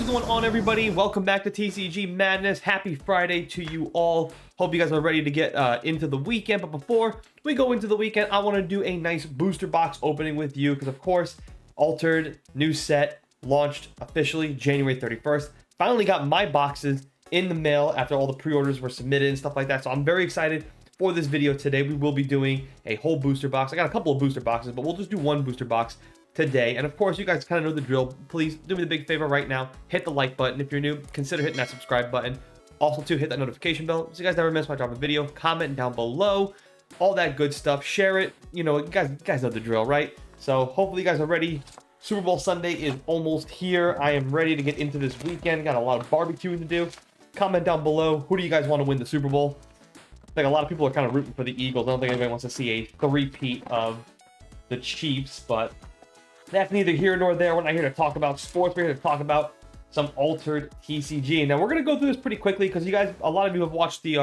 going on, everybody? Welcome back to TCG Madness. Happy Friday to you all. Hope you guys are ready to get into the weekend. But before we go into the weekend, I want to do a nice booster box opening with you because, of course, Altered new set launched officially January 31st. Finally got my boxes in the mail after all the pre-orders were submitted and stuff like that. So I'm very excited for this video today. We will be doing a whole booster box. I got a couple of booster boxes, but we'll just do one booster box today. And of course, you guys kind of know the drill. Please do me the big favor right now, hit the like button. If you're new, consider hitting that subscribe button. Also too, hit that notification bell so you guys never miss my drop a video. Comment down below, all that good stuff. Share it. You know, you guys know the drill, right? So hopefully you guys are ready. Super Bowl Sunday is almost here. I am ready to get into this weekend. Got a lot of barbecuing to do. Comment down below, who do you guys want to win the Super Bowl? I think a lot of people are kind of rooting for the Eagles. I don't think anybody wants to see a three-peat of the Chiefs, but that's neither here nor there. We're not here to talk about sports. We're here to talk about some Altered TCG. Now, we're going to go through this pretty quickly because you guys, a lot of you have watched the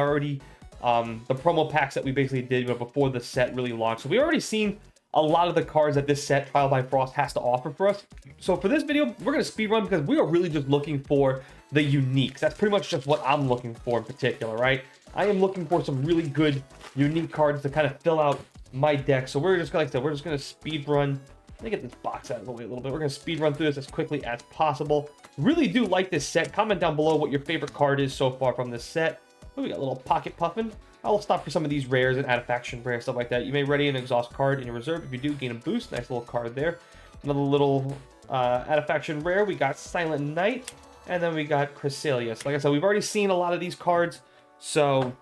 promo packs that we basically did before the set really launched. So we already seen a lot of the cards that this set, Trial by Frost, has to offer for us. So for this video, we're going to speed run because we are really just looking for the uniques. That's pretty much just what I'm looking for in particular, right? I am looking for some really good unique cards to kind of fill out my deck. So we're just, like I said, we're just going to speed run. Let me get this box out of the way a little bit. We're going to speed run through this as quickly as possible. Really do like this set. Comment down below what your favorite card is so far from this set. Oh, we got a little pocket puffin. I'll stop for some of these rares and add a faction rare, stuff like that. You may ready an exhaust card in your reserve. If you do, gain a boost. Nice little card there. Another little add a faction rare. We got Silent Knight. And then we got Chrysalius. Like I said, we've already seen a lot of these cards. So,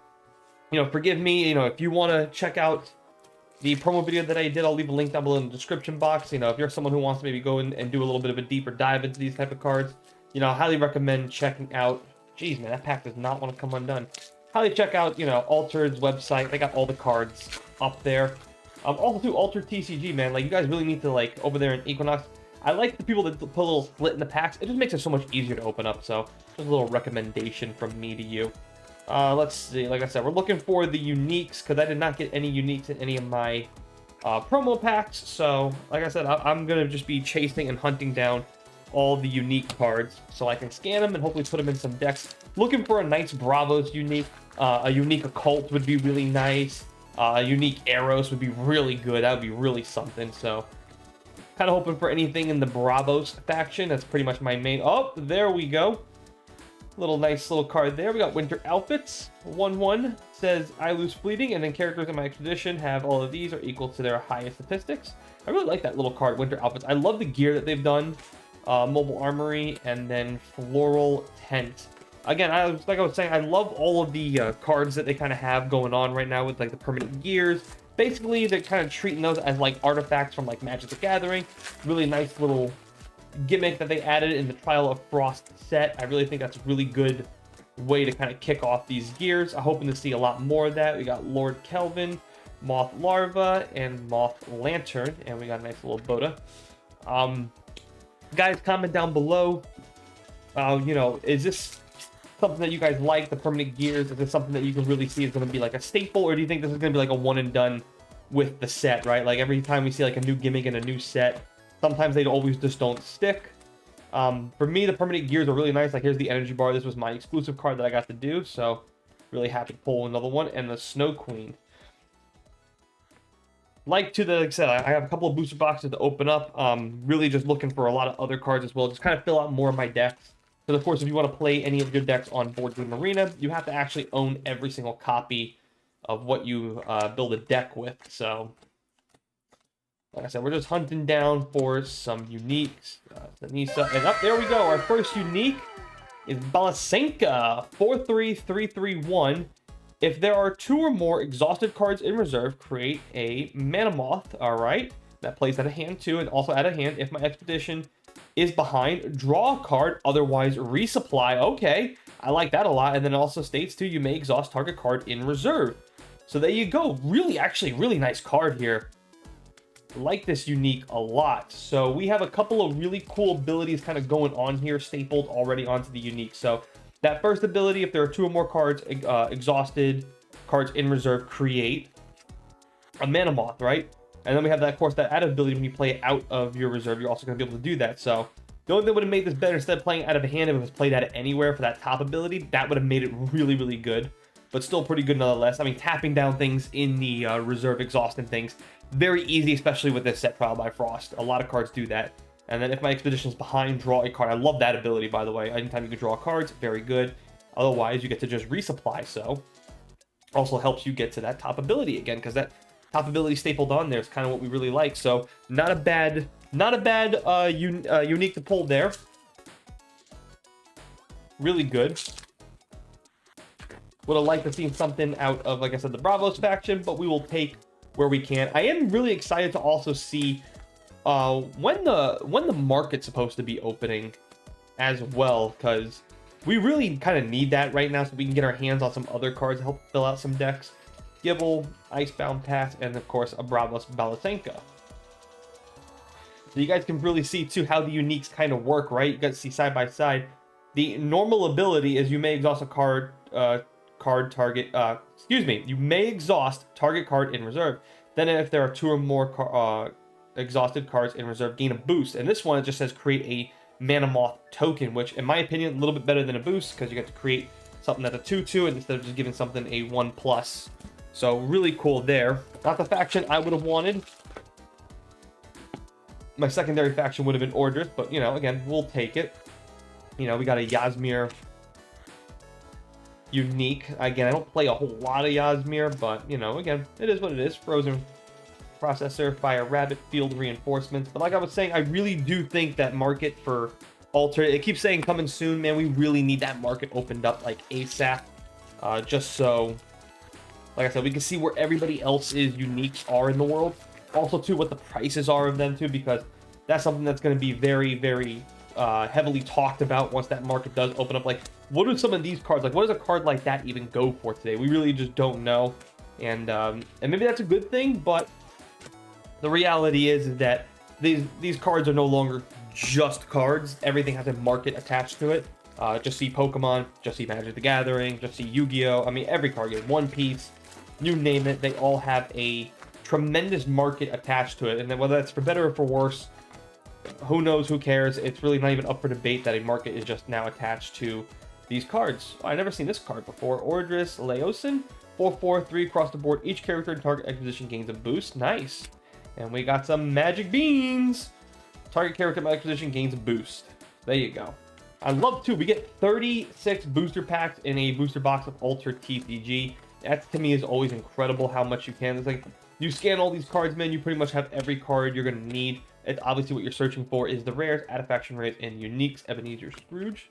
you know, forgive me. You know, if you want to check out the promo video that I did, I'll leave a link down below in the description box. You know, if you're someone who wants to maybe go in and do a little bit of a deeper dive into these type of cards, you know, I highly recommend checking out. Jeez, man, that pack does not want to come undone. Highly check out, you know, Altered's website. They got all the cards up there. Also, too, Altered TCG, man. Like, you guys really need to, like, over there in Equinox. I like the people that put a little split in the packs. It just makes it so much easier to open up. So, just a little recommendation from me to you. Let's see. Like I said, we're looking for the uniques because I did not get any uniques in any of my promo packs. So, like I said, I'm going to just be chasing and hunting down all the unique cards so I can scan them and hopefully put them in some decks. Looking for a nice Bravos unique. A unique Occult would be really nice. A unique Eros would be really good. That would be really something. So, kind of hoping for anything in the Bravos faction. That's pretty much my main. Oh, there we go. Little nice little card there. We got Winter Outfits. 1/1 says I lose fleeting, and then characters in my expedition have all of these are equal to their highest statistics. I really like that little card, Winter Outfits. I love the gear that they've done. Mobile Armory and then Floral Tent. Again, like I was saying, I love all of the cards that they kind of have going on right now with like the permanent gears. Basically, they're kind of treating those as like artifacts from like Magic the Gathering. Really nice little gimmick that they added in the Trial of Frost set. I really think that's a really good way to kind of kick off these gears. I'm hoping to see a lot more of that. We got Lord Kelvin, Moth Larva, and Moth Lantern, and we got a nice little Boda. Guys, comment down below. You know, is this something that you guys like, the permanent gears? Is this something that you can really see is going to be like a staple, or do you think this is going to be like a one and done with the set, right? Like every time we see like a new gimmick and a new set, sometimes they always just don't stick. For me, the permanent gears are really nice. Like here's the energy bar. This was my exclusive card that I got to do, so really happy to pull another one. And the Snow Queen. Like I said, I have a couple of booster boxes to open up. Really just looking for a lot of other cards as well. Just kind of fill out more of my decks. Because of course, if you want to play any of your decks on Board Game Arena, you have to actually own every single copy of what you build a deck with. So, like I said, we're just hunting down for some uniques. Zanisa, and up there we go. Our first unique is Balasenka, 43331. If there are 2 or more exhausted cards in reserve, create a Mana Moth. All right, that plays out of hand too, and also out of hand. If my expedition is behind, draw a card. Otherwise, resupply. Okay, I like that a lot. And then it also states too, you may exhaust target card in reserve. So there you go. Really, actually, really nice card here. Like this unique a lot. So we have a couple of really cool abilities kind of going on here, stapled already onto the unique. So that first ability, if there are 2 or more cards exhausted, cards in reserve, create a Mana Moth, right? And then we have that, of course, that added ability when you play it out of your reserve, you're also going to be able to do that. So The only thing that would have made this better, instead of playing out of hand, if it was played out of anywhere for that top ability, that would have made it really, really good. But still pretty good nonetheless. I mean, tapping down things in the reserve, exhausting things, very easy, especially with this set, Trial by Frost. A lot of cards do that. And then if my expedition is behind, draw a card. I love that ability, by the way. Anytime you can draw cards, very good. Otherwise, you get to just resupply, so also helps you get to that top ability again, because that top ability stapled on there is kind of what we really like. So not a bad unique to pull there. Really good. Would have liked to see something out of, like I said, the Bravos faction, but we will take where we can. I am really excited to also see when the market's supposed to be opening as well, because we really kind of need that right now so we can get our hands on some other cards to help fill out some decks. Gibble, Icebound Pass, and of course a Bravos Balasenka. So you guys can really see too how the uniques kind of work, right? You guys see side by side. The normal ability is you may exhaust a card target. You may exhaust target card in reserve. Then if there are 2 or more exhausted cards in reserve, gain a boost. And this one, it just says create a Mana Moth token, which in my opinion, a little bit better than a boost, because you get to create something that's a 2/2 instead of just giving something a 1+. So really cool there. Not the faction I would have wanted. My secondary faction would have been Ordris, but you know, again, we'll take it. You know, we got a Yasmir unique. Again, I don't play a whole lot of Yasmir, but you know, again, it is what it is. Frozen Processor, Fire Rabbit, Field Reinforcements. But like I was saying, I really do think that market for Alter, it keeps saying coming soon, man. We really need that market opened up like ASAP. Just so, like I said, we can see where everybody else's uniques are in the world. Also, too, what the prices are of them, too, because that's something that's going to be very, very heavily talked about once that market does open up. Like, what are some of these cards? Like, what does a card like that even go for today? We really just don't know. And maybe that's a good thing, but the reality is that these cards are no longer just cards. Everything has a market attached to it. Just see Pokemon, just see Magic the Gathering, just see Yu-Gi-Oh! I mean, every card game, One Piece, you name it, they all have a tremendous market attached to it. And then whether that's for better or for worse, who knows, who cares? It's really not even up for debate that a market is just now attached to these cards. Oh, I've never seen this card before. Ordris Leosin, 4/4, 3 across the board. Each character in target acquisition gains a boost. Nice. And we got some Magic Beans. Target character acquisition gains a boost. There you go. I love, too, we get 36 booster packs in a booster box of Ultra TCG. That, to me, is always incredible how much you can. It's like, you scan all these cards, man, you pretty much have every card you're going to need. It's obviously what you're searching for is the rares, out-of-faction rares, and uniques. Ebenezer Scrooge.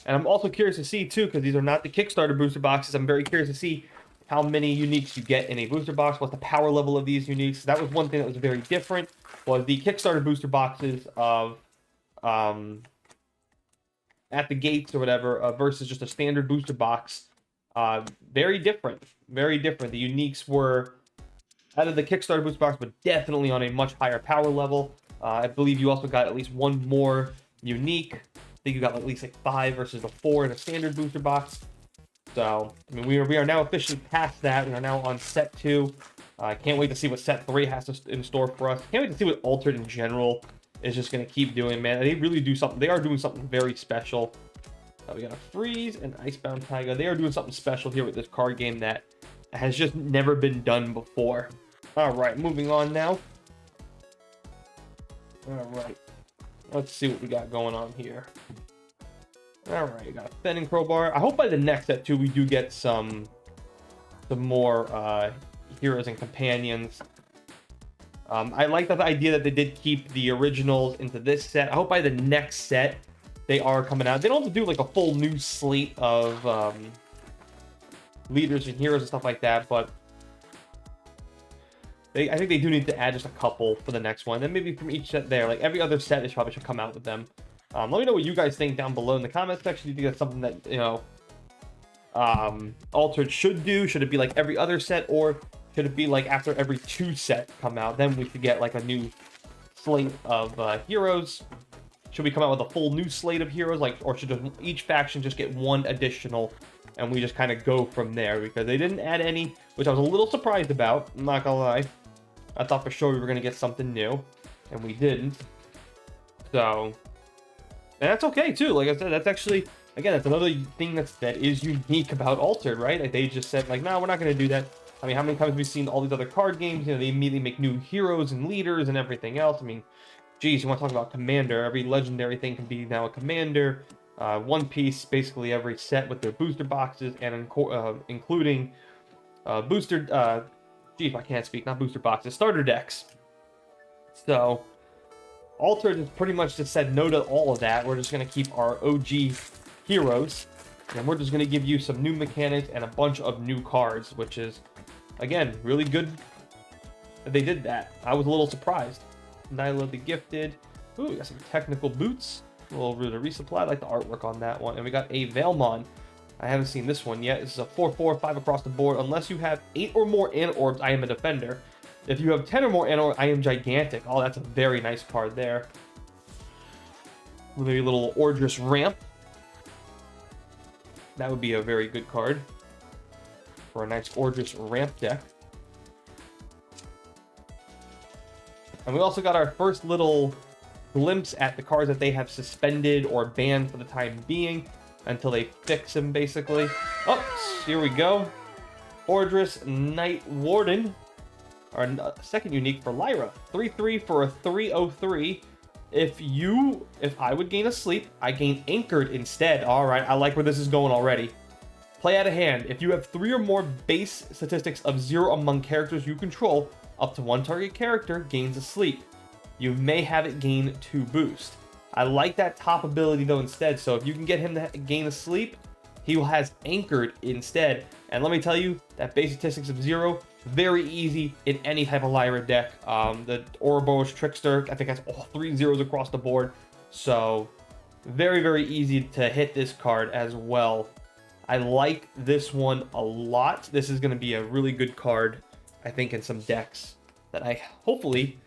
And I'm also curious to see, too, because these are not the Kickstarter booster boxes, I'm very curious to see how many uniques you get in a booster box, what's the power level of these uniques. That was one thing that was very different, was the Kickstarter booster boxes of at the gates or whatever versus just a standard booster box. Very different. Very different. The uniques were out of the Kickstarter booster box, but definitely on a much higher power level. I believe you also got at least one more unique. I think you got at least like 5 versus the 4 in a standard booster box. So, I mean, we are now officially past that. We are now on set 2. I can't wait to see what set 3 has in store for us. Can't wait to see what Altered in general is just going to keep doing, man. They really do something. They are doing something very special. We got a Freeze and Icebound Tiger. They are doing something special here with this card game that has just never been done before. All right, moving on now. All right, let's see what we got going on here. All right, we got a Fending Crowbar. I hope by the next set too we do get some more heroes and companions. I like the idea that they did keep the originals into this set. I hope by the next set they are coming out. They don't have to do like a full new slate of leaders and heroes and stuff like that, but I think they do need to add just a couple for the next one. Then maybe from each set there, like every other set, they probably should come out with them. Let me know what you guys think down below in the comment section. Do you think that's something that, you know, Altered should do? Should it be like every other set, or should it be like after every 2 sets come out, then we could get like a new slate of heroes? Should we come out with a full new slate of heroes, like, or should just each faction just get one additional, and we just kind of go from there? Because they didn't add any, which I was a little surprised about. I'm not gonna lie. I thought for sure we were gonna get something new, and we didn't. So And that's okay too. Like I said, that's actually, again, that's another thing that is unique about Altered, right? Like they just said like, no, we're not going to do that. I mean, how many times have we seen all these other card games? You know, they immediately make new heroes and leaders and everything else. I mean, geez, you want to talk about Commander? Every legendary thing can be now a Commander. One Piece, basically every set with their booster boxes and including booster. Geez, I can't speak. Not booster boxes, starter decks. So, Altered has pretty much just said no to all of that. We're just going to keep our OG heroes, and we're just going to give you some new mechanics and a bunch of new cards, which is, again, really good that they did that. I was a little surprised. Nyla the Gifted. Ooh, we got some technical boots. A little bit of resupply. I like the artwork on that one. And we got a Veilmon. I haven't seen this one yet. This is a 4/4/5 across the board. Unless you have 8 or more Anorbs, I am a defender. If you have 10 or more Anorbs, I am gigantic. Oh, that's a very nice card there. With a little Ordress Ramp. That would be a very good card for a nice Ordress Ramp deck. And we also got our first little glimpse at the cards that they have suspended or banned for the time being until they fix them, basically. Oh, here we go. Ordress Night Warden, our second unique for Lyra. 3/3 for a 3/03. If I would gain a sleep, I gain Anchored instead. All right, I like where this is going already. Play out of hand. If you have 3 or more base statistics of 0 among characters you control, up to 1 target character gains a sleep. You may have it gain 2 boost. I like that top ability though instead. So if you can get him to gain a sleep, he has Anchored instead. And let me tell you, that base statistics of 0, very easy in any type of Lyra deck. The Ouroboros Trickster, I think has all 3 zeros across the board. So very, very easy to hit this card as well. I like this one a lot. This is going to be a really good card, I think, in some decks that hopefully,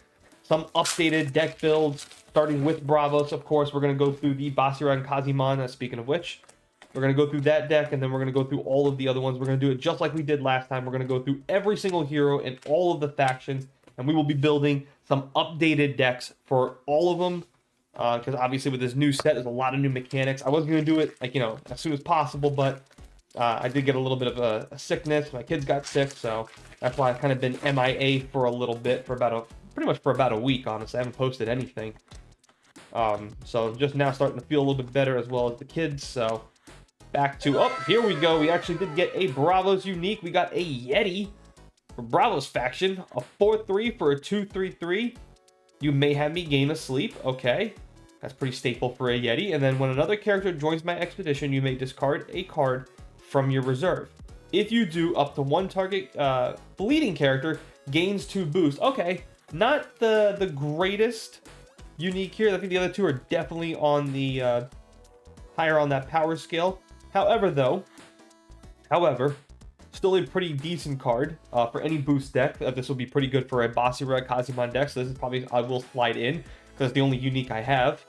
some updated deck builds, starting with Bravos, of course. We're going to go through the Basira and Kazimon, speaking of which. We're going to go through that deck, and then we're going to go through all of the other ones. We're going to do it just like we did last time. We're going to go through every single hero and all of the factions, and we will be building some updated decks for all of them, because obviously with this new set, there's a lot of new mechanics. I wasn't going to do it, like, you know, as soon as possible, but I did get a little bit of a sickness. My kids got sick, so that's why I've kind of been MIA for a little bit, pretty much for about a week, honestly. I haven't posted anything. So just now starting to feel a little bit better, as well as the kids. So back to, oh, here we go. We actually did get a Bravos unique. We got a Yeti for Bravos faction, a 4/3 for a 2/3/3. You may have me gain a sleep. Okay, that's pretty staple for a Yeti. And then when another character joins my expedition, you may discard a card from your reserve. If you do, up to 1 target bleeding character gains 2 boost. Okay, not the greatest unique here. I think the other two are definitely on the higher on that power scale. However, still a pretty decent card for any boost deck. This will be pretty good for a Basira Kazimon deck. So this is probably, I will slide in because it's the only unique I have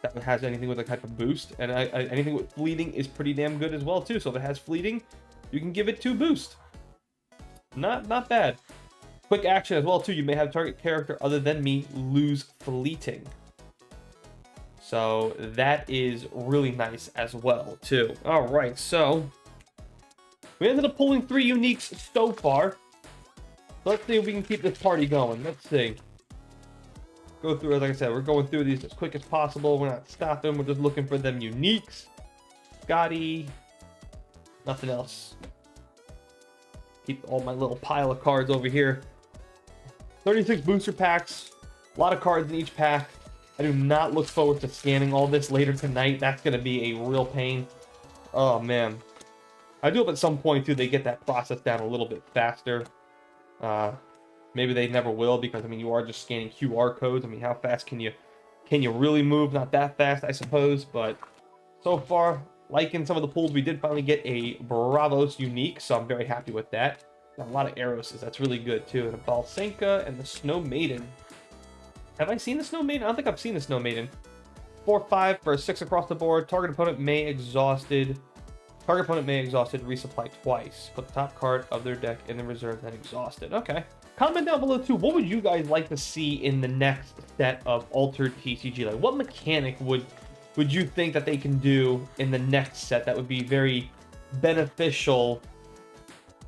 that has anything with a type of boost. And anything with fleeting is pretty damn good as well too. So if it has fleeting, you can give it 2 boost. Not bad. Quick action as well too. You may have target character other than me lose fleeting. So that is really nice as well too. All right, so we ended up pulling 3 uniques so far. So let's see if we can keep this party going. Let's see. Go through, like I said, we're going through these as quick as possible. We're not stopping. We're just looking for them uniques. Scotty. Nothing else. Keep all my little pile of cards over here. 36 booster packs. A lot of cards in each pack. I do not look forward to scanning all this later tonight. That's going to be a real pain. Oh, man. I do hope at some point, too, they get that process down a little bit faster. Maybe they never will, because, I mean, you are just scanning QR codes. I mean, how fast can you really move? Not that fast, I suppose. But so far, liking some of the pulls, we did finally get a Bravos unique, so I'm very happy with that. Got a lot of Eroses. That's really good, too. And a Balsenka and the Snow Maiden. Have I seen the Snow Maiden? I don't think I've seen the Snow Maiden. 4/5 for a 6 across the board. Target opponent may exhausted, resupply twice. Put the top card of their deck in the reserve, then exhausted. Okay. Comment down below too. What would you guys like to see in the next set of Altered TCG? Like, what mechanic would would you think that they can do in the next set that would be very beneficial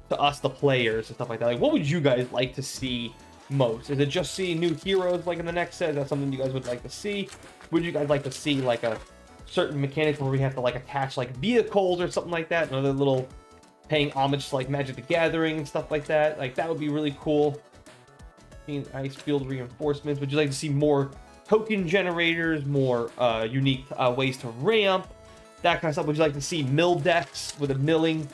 to us, the players, and stuff like that? Like, what would you guys like to see most? Is it just seeing new heroes like in the next set? Is that something you guys would like to see? Would you guys like to see like a certain mechanic where we have to like attach like vehicles or something like that? Another little paying homage to like Magic the Gathering and stuff like that. Like, that would be really cool. Ice field reinforcements. Would you like to see more token generators, more unique ways to ramp, that kind of stuff? Would you like to see mill decks with a milling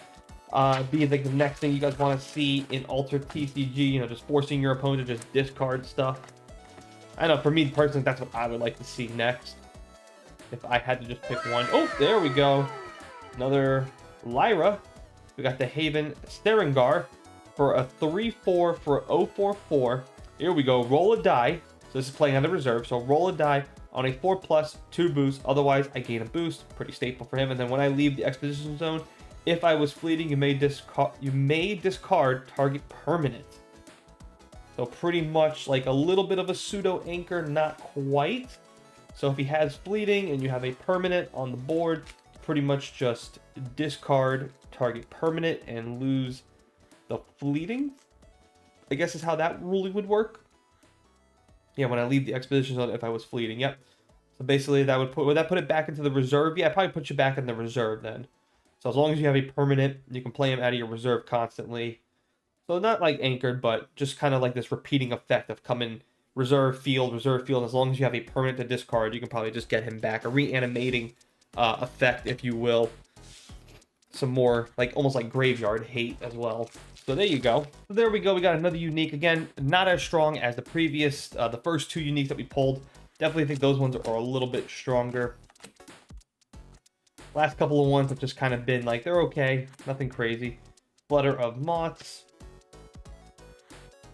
be like the next thing you guys want to see in Altered TCG? You know, just forcing your opponent to just discard stuff. I know, for me personally, that's what I would like to see next, if I had to just pick one. Oh, there we go. Another Lyra. We got the Haven Sterengar for a 3/4 for 0/4/4. Here we go. Roll a die. So this is playing on the reserve. So roll a die on a 4+, 2 boost. Otherwise, I gain a boost. Pretty staple for him. And then when I leave the exposition zone, if I was fleeting, you may discard target permanent. So pretty much like a little bit of a pseudo anchor, not quite. So if he has fleeting and you have a permanent on the board, pretty much just discard target permanent and lose the fleeting, I guess is how that ruling would work. Yeah, when I leave the exposition zone, if I was fleeting. Yep. So basically that would that put it back into the reserve? Yeah, I'd probably put you back in the reserve then. So as long as you have a permanent, you can play him out of your reserve constantly. So not like anchored, but just kind of like this repeating effect of coming reserve field. As long as you have a permanent to discard, you can probably just get him back. A reanimating effect, if you will. Some more, like, almost like graveyard hate as well. So there you go. So there we go. We got another unique. Again, not as strong as the previous, the first two uniques that we pulled. Definitely think those ones are a little bit stronger. Last couple of ones have just kind of been like, they're okay. Nothing crazy. Flutter of Moths.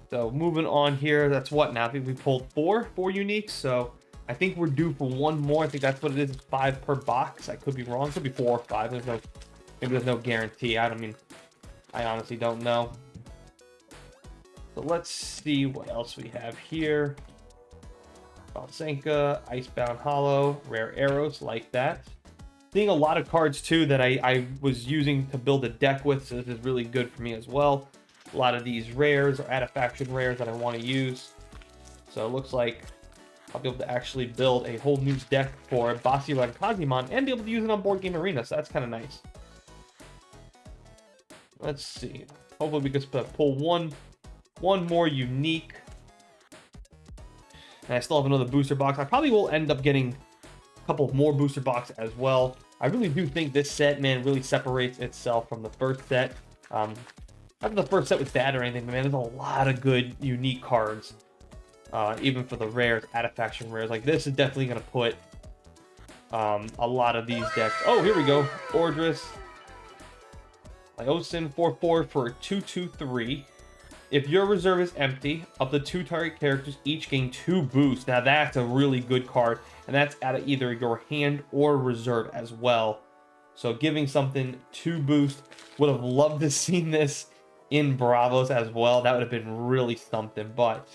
So moving on here, that's what now? I think we pulled four uniques. So I think we're due for one more. I think that's what it is. It's 5 per box. I could be wrong. It could be 4 or 5. Maybe there's no guarantee. I honestly don't know. So let's see what else we have here. Valsenka, Icebound Hollow, Rare Arrows, like that. Seeing a lot of cards too that I was using to build a deck with, so this is really good for me as well. A lot of these rares or Adefaction rares that I want to use. So it looks like I'll be able to actually build a whole new deck for Basira and Kazimon and be able to use it on Board Game Arena, so that's kind of nice. Let's see. Hopefully we can pull one more unique. And I still have another booster box. I probably will end up getting a couple more booster boxes as well. I really do think this set, man, really separates itself from the first set. Not that the first set was bad or anything, but man, there's a lot of good unique cards. Even for the rares, Adefaction rares. Like, this is definitely going to put a lot of these decks. Oh, here we go. Ordris. Lyosin 4/4 for a 2/2/3. If your reserve is empty, up to 2 target characters each gain 2 boosts. Now that's a really good card, and that's out of either your hand or reserve as well. So giving something 2 boost. Would have loved to seen this in Bravos as well. That would have been really something. But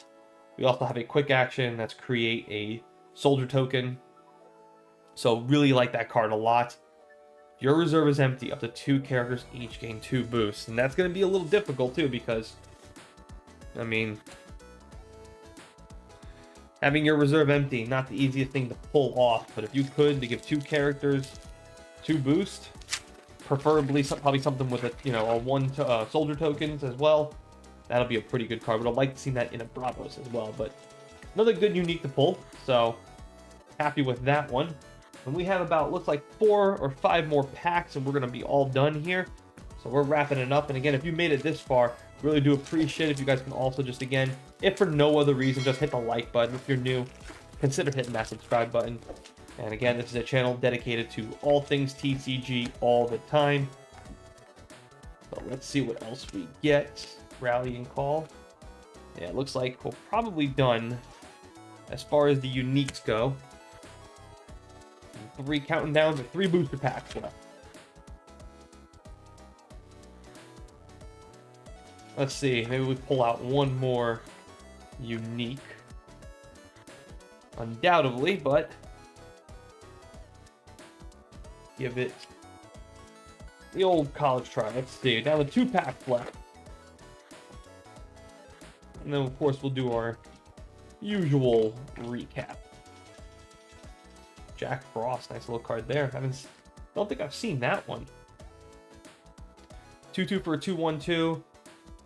we also have a quick action that's create a soldier token. So really like that card a lot. Your reserve is empty, up to 2 characters each gain 2 boosts. And that's going to be a little difficult too, because I mean, having your reserve empty, not the easiest thing to pull off. But if you could, to give 2 characters 2 boost, preferably probably something with a 1 soldier tokens as well, that'll be a pretty good card. But I'd like to see that in a Bravos as well. But another good unique to pull, so happy with that one. And we have about, looks like 4 or 5 more packs, and we're gonna be all done here. So we're wrapping it up. And again, if you made it this far, really do appreciate it. If you guys can also just, again, if for no other reason, just hit the like button. If you're new, consider hitting that subscribe button. And again, this is a channel dedicated to all things TCG all the time. So let's see what else we get. Rallying Call. Yeah, it looks like we're probably done as far as the uniques go. 3 counting down to 3 booster packs left. Let's see, maybe we pull out one more unique. Undoubtedly, but give it the old college try. Let's see. Now the 2-pack left. And then, of course, we'll do our usual recap. Jack Frost. Nice little card there. Don't think I've seen that one. 2-2 for a 2/1/2.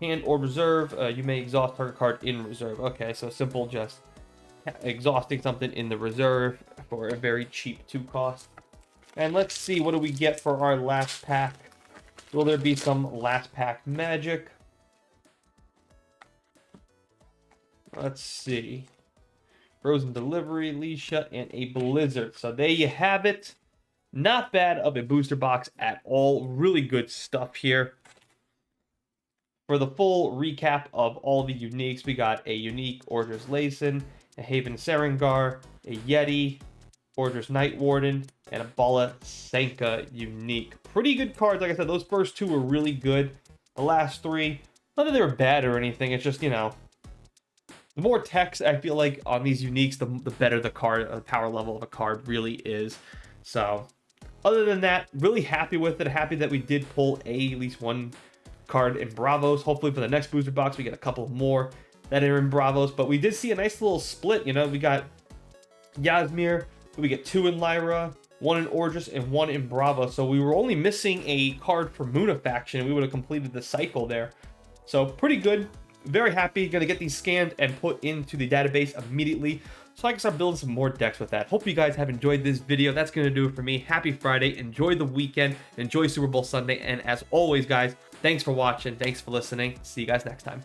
Hand or reserve. You may exhaust target card in reserve. Okay, so simple, just exhausting something in the reserve for a very cheap 2 cost. And let's see, what do we get for our last pack? Will there be some last pack magic? Let's see. Frozen Delivery, Lee Shut, and a Blizzard. So there you have it. Not bad of a booster box at all. Really good stuff here. For the full recap of all the uniques, we got a unique Orders Layson, a Haven Serengar, a Yeti, Orders Night Warden, and a Bala Senka unique. Pretty good cards. Like I said, those first 2 were really good. The last 3, not that they were bad or anything. It's just, you know, the more text I feel like on these uniques, the better the card, the power level of a card really is. So, other than that, really happy with it. Happy that we did pull at least 1 card in Bravos. Hopefully for the next booster box, we get a couple more that are in Bravos. But we did see a nice little split. You know, we got Yasmir, we get 2 in Lyra, 1 in Orgis, and 1 in Bravo. So we were only missing a card for Muna faction. We would have completed the cycle there. So pretty good. Very happy. Going to get these scanned and put into the database immediately, so I can start building some more decks with that. Hope you guys have enjoyed this video. That's going to do it for me. Happy Friday. Enjoy the weekend. Enjoy Super Bowl Sunday. And as always, guys, thanks for watching. Thanks for listening. See you guys next time.